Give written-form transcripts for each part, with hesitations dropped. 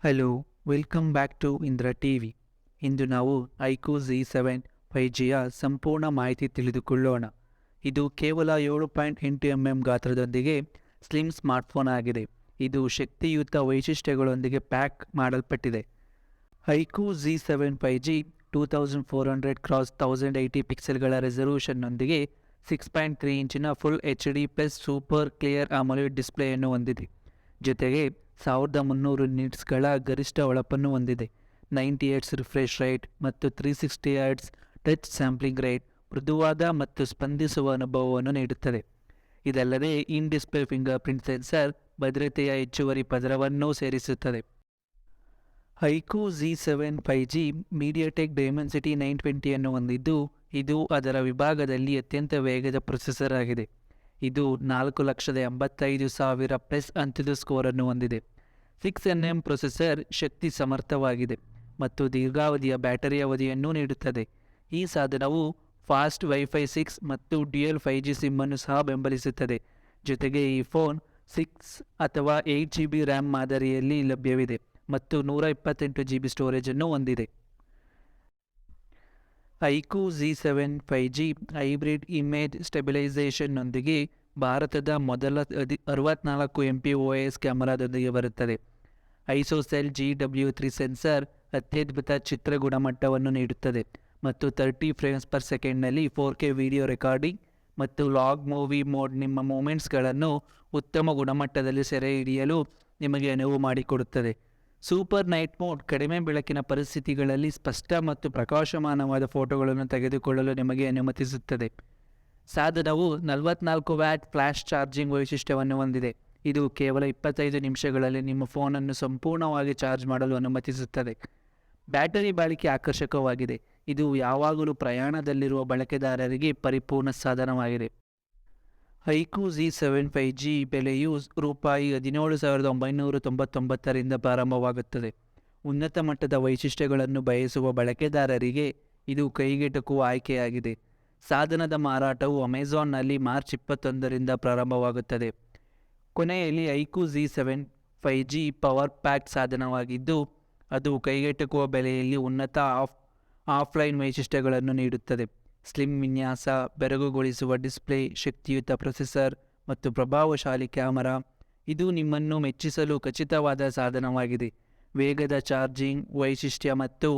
Hello, welcome back to indratv. ಇಂದು ನಾವು IQoo Z7 5Gಯ ಸಂಪೂರ್ಣ ಮಾಹಿತಿ ತಿಳಿದುಕೊಳ್ಳೋಣ. ಇದು ಕೇವಲ 7.8mm ಗಾತ್ರದೊಂದಿಗೆ ಸ್ಲಿಮ್ ಸ್ಮಾರ್ಟ್ಫೋನ್ ಆಗಿದೆ. ಇದು ಶಕ್ತಿಯುತ ವೈಶಿಷ್ಟ್ಯಗಳೊಂದಿಗೆ ಪ್ಯಾಕ್ ಮಾಡಲ್ಪಟ್ಟಿದೆ. IQoo Z7 5G 2400 x 1080 ಪಿಕ್ಸೆಲ್ಗಳ ರೆಸಲ್ಯೂಷನ್ನೊಂದಿಗೆ 6.3 ಇಂಚಿನ full HD plus super clear AMOLED ಡಿಸ್ಪ್ಲೇಯನ್ನು ಹೊಂದಿದೆ. ಜೊತೆಗೆ 1300 ನಿಟ್ಸ್ಗಳ ಗರಿಷ್ಠ ಹೊಳಪನ್ನು ಹೊಂದಿದೆ. 90 Hz ರಿಫ್ರೆಶ್ ರೇಟ್ ಮತ್ತು 360 Hz ಟಚ್ ಸ್ಯಾಂಪ್ಲಿಂಗ್ ರೇಟ್ ಮೃದುವಾದ ಮತ್ತು ಸ್ಪಂದಿಸುವ ಅನುಭವವನ್ನು ನೀಡುತ್ತದೆ. ಇದಲ್ಲದೆ ಇನ್ ಡಿಸ್ಪ್ಲೇ ಫಿಂಗರ್ ಪ್ರಿಂಟ್ ಸೆನ್ಸರ್ ಭದ್ರತೆಯ ಹೆಚ್ಚುವರಿ ಪದರವನ್ನೂ ಸೇರಿಸುತ್ತದೆ. IQoo Z7 5G MediaTek Dimensity 920 ಅನ್ನು ಹೊಂದಿದ್ದು, ಇದು ಅದರ ವಿಭಾಗದಲ್ಲಿ ಅತ್ಯಂತ ವೇಗದ ಪ್ರೊಸೆಸರ್ ಆಗಿದೆ. ಇದು 4,85,000 ಪ್ಲಸ್ ಅಂತ್ಯದ ಸ್ಕೋರನ್ನು ಹೊಂದಿದೆ. 6nm ಪ್ರೊಸೆಸರ್ ಶಕ್ತಿ ಸಮರ್ಥವಾಗಿದೆ ಮತ್ತು ದೀರ್ಘಾವಧಿಯ ಬ್ಯಾಟರಿ ಅವಧಿಯನ್ನು ನೀಡುತ್ತದೆ. ಈ ಸಾಧನವು ಫಾಸ್ಟ್ ವೈಫೈ 6 ಮತ್ತು ಡ್ಯುಯಲ್ 5G ಸಿಮ್ ಅನ್ನು ಸಹ ಬೆಂಬಲಿಸುತ್ತದೆ. ಜೊತೆಗೆ ಈ ಫೋನ್ 6 ಅಥವಾ 8GB ರ್ಯಾಮ್ ಮಾದರಿಯಲ್ಲಿ ಲಭ್ಯವಿದೆ ಮತ್ತು 128GB ಸ್ಟೋರೇಜ್ ಅನ್ನು ಹೊಂದಿದೆ. IQoo Z7 5G hybrid image ಸ್ಟೆಬಿಲೈಸೇಷನ್ನೊಂದಿಗೆ ಭಾರತದ ಮೊದಲ 64MP OIS ಕ್ಯಾಮೆರಾದೊಂದಿಗೆ ಬರುತ್ತದೆ. ಐಸೋಸೆಲ್ GW3 ಸೆನ್ಸರ್ ಅತ್ಯದ್ಭುತ ಚಿತ್ರ ಗುಣಮಟ್ಟವನ್ನು ನೀಡುತ್ತದೆ ಮತ್ತು 30 ಫ್ರೇಮ್ಸ್ ಪರ್ ಸೆಕೆಂಡ್ನಲ್ಲಿ 4K ವಿಡಿಯೋ ರೆಕಾರ್ಡಿಂಗ್ ಮತ್ತು ಲಾಗ್ ಮೂವಿ ಮೋಡ್ ನಿಮ್ಮ ಮೂಮೆಂಟ್ಸ್ಗಳನ್ನು ಉತ್ತಮ ಗುಣಮಟ್ಟದಲ್ಲಿ ಸೆರೆ ಹಿಡಿಯಲು ನಿಮಗೆ ಅನುವು ಮಾಡಿಕೊಡುತ್ತದೆ. ಸೂಪರ್ ನೈಟ್ ಮೋಡ್ ಕಡಿಮೆ ಬೆಳಕಿನ ಪರಿಸ್ಥಿತಿಗಳಲ್ಲಿ ಸ್ಪಷ್ಟ ಮತ್ತು ಪ್ರಕಾಶಮಾನವಾದ ಫೋಟೋಗಳನ್ನು ತೆಗೆದುಕೊಳ್ಳಲು ನಿಮಗೆ ಅನುಮತಿಸುತ್ತದೆ. ಸಾಧನವು 44 ವ್ಯಾಟ್ ಫ್ಲ್ಯಾಶ್ ಚಾರ್ಜಿಂಗ್ ವೈಶಿಷ್ಟ್ಯವನ್ನು ಹೊಂದಿದೆ. ಇದು ಕೇವಲ 25 ನಿಮಿಷಗಳಲ್ಲಿ ನಿಮ್ಮ ಫೋನನ್ನು ಸಂಪೂರ್ಣವಾಗಿ ಚಾರ್ಜ್ ಮಾಡಲು ಅನುಮತಿಸುತ್ತದೆ. ಬ್ಯಾಟರಿ ಬಾಳಿಕೆ ಆಕರ್ಷಕವಾಗಿದೆ. ಇದು ಯಾವಾಗಲೂ ಪ್ರಯಾಣದಲ್ಲಿರುವ ಬಳಕೆದಾರರಿಗೆ ಪರಿಪೂರ್ಣ ಸಾಧನವಾಗಿದೆ. IQoo Z7 5G ಬೆಲೆಯು ₹17,999ರಿಂದ ಪ್ರಾರಂಭವಾಗುತ್ತದೆ. ಉನ್ನತ ಮಟ್ಟದ ವೈಶಿಷ್ಟ್ಯಗಳನ್ನು ಬಯಸುವ ಬಳಕೆದಾರರಿಗೆ ಇದು ಕೈಗೆಟುಕುವ ಆಯ್ಕೆಯಾಗಿದೆ. ಸಾಧನದ ಮಾರಾಟವು ಅಮೆಜಾನ್ನಲ್ಲಿ ಮಾರ್ಚ್ 21ರಿಂದ ಪ್ರಾರಂಭವಾಗುತ್ತದೆ. ಕೊನೆಯಲ್ಲಿ IQoo Z7 5G power pack ಸಾಧನವಾಗಿದ್ದು, ಅದು ಕೈಗೆಟುಕುವ ಬೆಲೆಯಲ್ಲಿ ಉನ್ನತ ಆಫ್ಲೈನ್ ವೈಶಿಷ್ಟ್ಯಗಳನ್ನು ನೀಡುತ್ತದೆ. ಸ್ಲಿಮ್ ವಿನ್ಯಾಸ, ಬೆರಗುಗೊಳಿಸುವ ಡಿಸ್ಪ್ಲೇ, ಶಕ್ತಿಯುತ ಪ್ರೊಸೆಸರ್ ಮತ್ತು ಪ್ರಭಾವಶಾಲಿ ಕ್ಯಾಮೆರಾ ಇದು ನಿಮ್ಮನ್ನು ಮೆಚ್ಚಿಸಲು ಖಚಿತವಾದ ಸಾಧನವಾಗಿದೆ. ವೇಗದ ಚಾರ್ಜಿಂಗ್ ವೈಶಿಷ್ಟ್ಯ ಮತ್ತು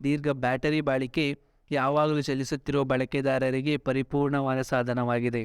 ದೀರ್ಘ ಬ್ಯಾಟರಿ ಬಾಳಿಕೆ ಯಾವಾಗಲೂ ಚಲಿಸುತ್ತಿರುವ ಬಳಕೆದಾರರಿಗೆ ಪರಿಪೂರ್ಣವಾದ ಸಾಧನವಾಗಿದೆ.